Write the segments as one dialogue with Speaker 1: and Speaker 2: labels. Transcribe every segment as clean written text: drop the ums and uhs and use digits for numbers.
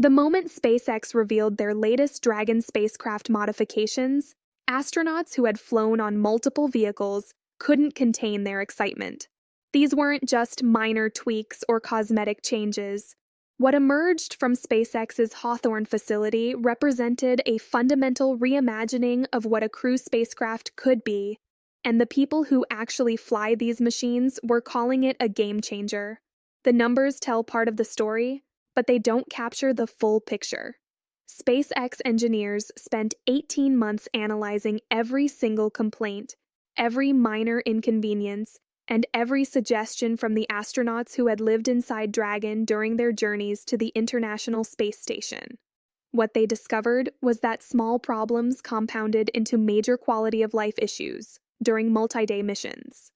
Speaker 1: The moment SpaceX revealed their latest Dragon spacecraft modifications, astronauts who had flown on multiple vehicles couldn't contain their excitement. These weren't just minor tweaks or cosmetic changes. What emerged from SpaceX's Hawthorne facility represented a fundamental reimagining of what a crew spacecraft could be, and the people who actually fly these machines were calling it a game changer. The numbers tell part of the story, but they don't capture the full picture. SpaceX engineers spent 18 months analyzing every single complaint, every minor inconvenience, and every suggestion from the astronauts who had lived inside Dragon during their journeys to the International Space Station. What they discovered was that small problems compounded into major quality of life issues during multi-day missions.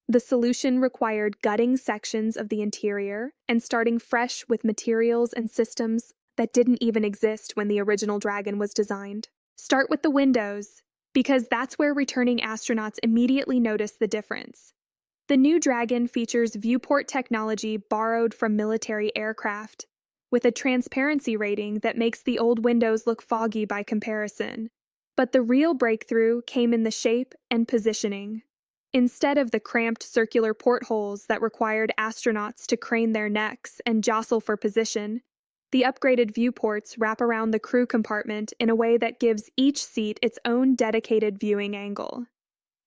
Speaker 1: The solution required gutting sections of the interior and starting fresh with materials and systems that didn't even exist when the original Dragon was designed. Start with the windows, because that's where returning astronauts immediately noticed the difference. The new Dragon features viewport technology borrowed from military aircraft, with a transparency rating that makes the old windows look foggy by comparison. But the real breakthrough came in the shape and positioning. Instead of the cramped circular portholes that required astronauts to crane their necks and jostle for position, the upgraded viewports wrap around the crew compartment in a way that gives each seat its own dedicated viewing angle.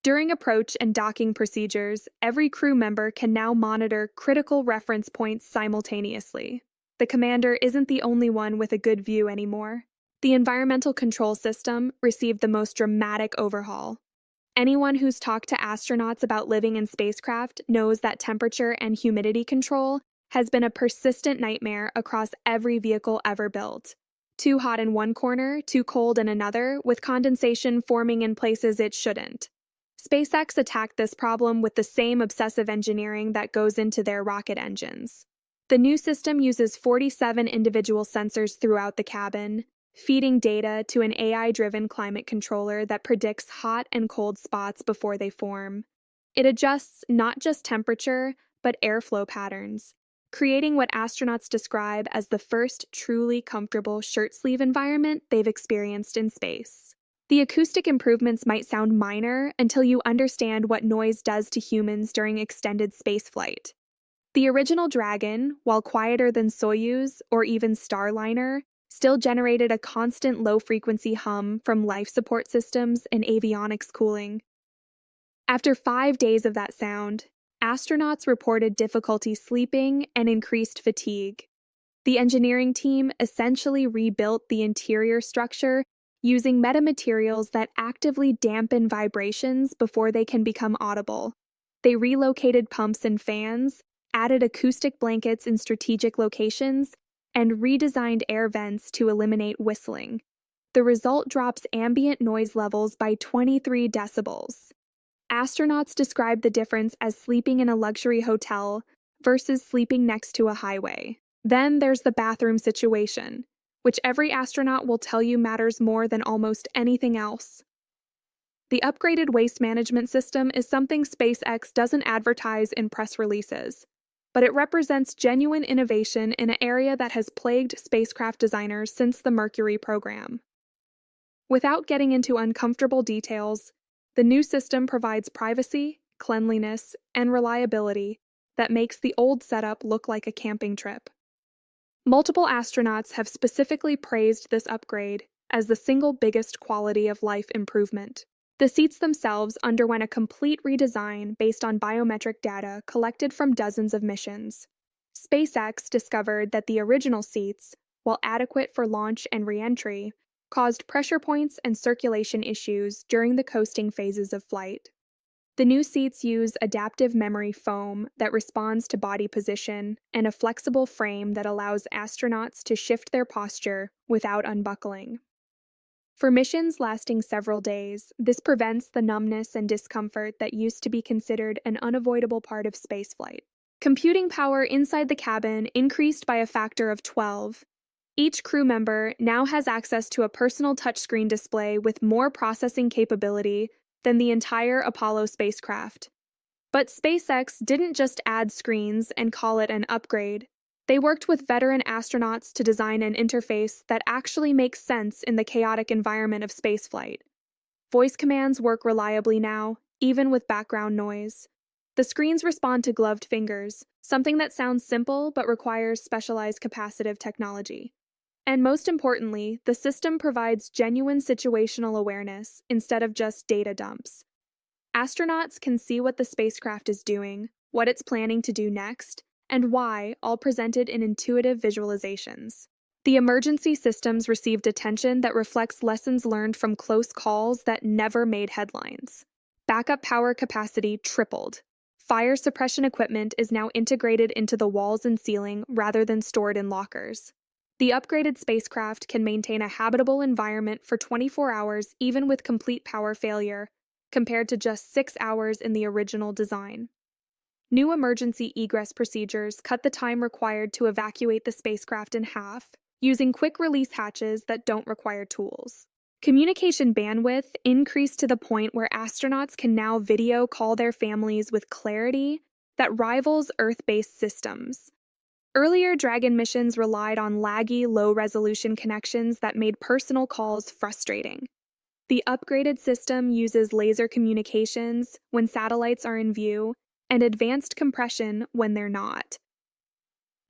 Speaker 1: During approach and docking procedures, every crew member can now monitor critical reference points simultaneously. The commander isn't the only one with a good view anymore. The environmental control system received the most dramatic overhaul. Anyone who's talked to astronauts about living in spacecraft knows that temperature and humidity control has been a persistent nightmare across every vehicle ever built. Too hot in one corner, too cold in another, with condensation forming in places it shouldn't. SpaceX attacked this problem with the same obsessive engineering that goes into their rocket engines. The new system uses 47 individual sensors throughout the cabin, feeding data to an AI-driven climate controller that predicts hot and cold spots before they form. It adjusts not just temperature, but airflow patterns, creating what astronauts describe as the first truly comfortable shirt-sleeve environment they've experienced in space. The acoustic improvements might sound minor until you understand what noise does to humans during extended spaceflight. The original Dragon, while quieter than Soyuz or even Starliner, still generated a constant low-frequency hum from life support systems and avionics cooling. After 5 days of that sound, astronauts reported difficulty sleeping and increased fatigue. The engineering team essentially rebuilt the interior structure using metamaterials that actively dampen vibrations before they can become audible. They relocated pumps and fans, added acoustic blankets in strategic locations, and redesigned air vents to eliminate whistling. The result drops ambient noise levels by 23 decibels. Astronauts describe the difference as sleeping in a luxury hotel versus sleeping next to a highway. Then there's the bathroom situation, which every astronaut will tell you matters more than almost anything else. The upgraded waste management system is something SpaceX doesn't advertise in press releases, but it represents genuine innovation in an area that has plagued spacecraft designers since the Mercury program. Without getting into uncomfortable details, the new system provides privacy, cleanliness, and reliability that makes the old setup look like a camping trip. Multiple astronauts have specifically praised this upgrade as the single biggest quality of life improvement. The seats themselves underwent a complete redesign based on biometric data collected from dozens of missions. SpaceX discovered that the original seats, while adequate for launch and reentry, caused pressure points and circulation issues during the coasting phases of flight. The new seats use adaptive memory foam that responds to body position and a flexible frame that allows astronauts to shift their posture without unbuckling. For missions lasting several days, this prevents the numbness and discomfort that used to be considered an unavoidable part of spaceflight. Computing power inside the cabin increased by a factor of 12. Each crew member now has access to a personal touchscreen display with more processing capability than the entire Apollo spacecraft. But SpaceX didn't just add screens and call it an upgrade. They worked with veteran astronauts to design an interface that actually makes sense in the chaotic environment of spaceflight. Voice commands work reliably now, even with background noise. The screens respond to gloved fingers, something that sounds simple but requires specialized capacitive technology. And most importantly, the system provides genuine situational awareness instead of just data dumps. Astronauts can see what the spacecraft is doing, what it's planning to do next, and why, all presented in intuitive visualizations. The emergency systems received attention that reflects lessons learned from close calls that never made headlines. Backup power capacity tripled. Fire suppression equipment is now integrated into the walls and ceiling rather than stored in lockers. The upgraded spacecraft can maintain a habitable environment for 24 hours even with complete power failure, compared to just 6 hours in the original design. New emergency egress procedures cut the time required to evacuate the spacecraft in half, using quick-release hatches that don't require tools. Communication bandwidth increased to the point where astronauts can now video call their families with clarity that rivals Earth-based systems. Earlier Dragon missions relied on laggy, low-resolution connections that made personal calls frustrating. The upgraded system uses laser communications when satellites are in view and advanced compression when they're not.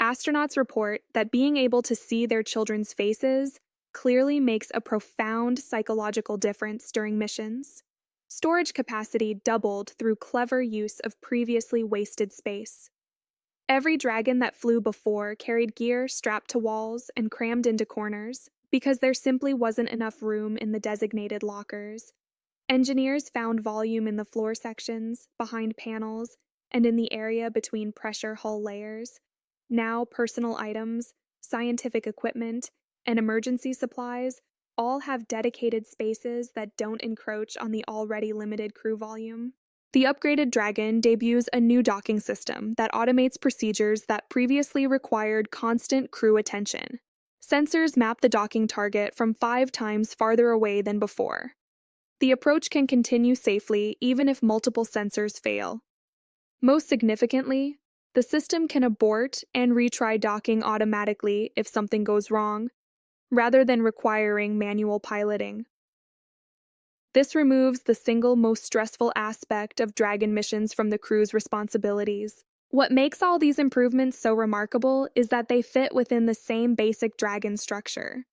Speaker 1: Astronauts report that being able to see their children's faces clearly makes a profound psychological difference during missions. Storage capacity doubled through clever use of previously wasted space. Every Dragon that flew before carried gear strapped to walls and crammed into corners because there simply wasn't enough room in the designated lockers. Engineers found volume in the floor sections, behind panels, and in the area between pressure hull layers. Now personal items, scientific equipment, and emergency supplies all have dedicated spaces that don't encroach on the already limited crew volume. The upgraded Dragon debuts a new docking system that automates procedures that previously required constant crew attention. Sensors map the docking target from 5 times farther away than before. The approach can continue safely even if multiple sensors fail. Most significantly, the system can abort and retry docking automatically if something goes wrong, rather than requiring manual piloting. This removes the single most stressful aspect of Dragon missions from the crew's responsibilities. What makes all these improvements so remarkable is that they fit within the same basic Dragon structure.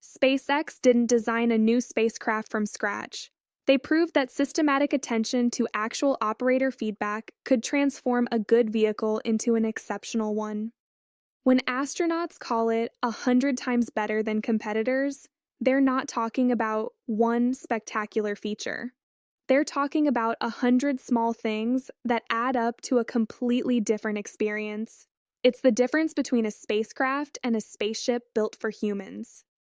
Speaker 1: SpaceX didn't design a new spacecraft from scratch. They proved that systematic attention to actual operator feedback could transform a good vehicle into an exceptional one. When astronauts call it 100 times better than competitors, they're not talking about one spectacular feature. They're talking about 100 small things that add up to a completely different experience. It's the difference between a spacecraft and a spaceship built for humans.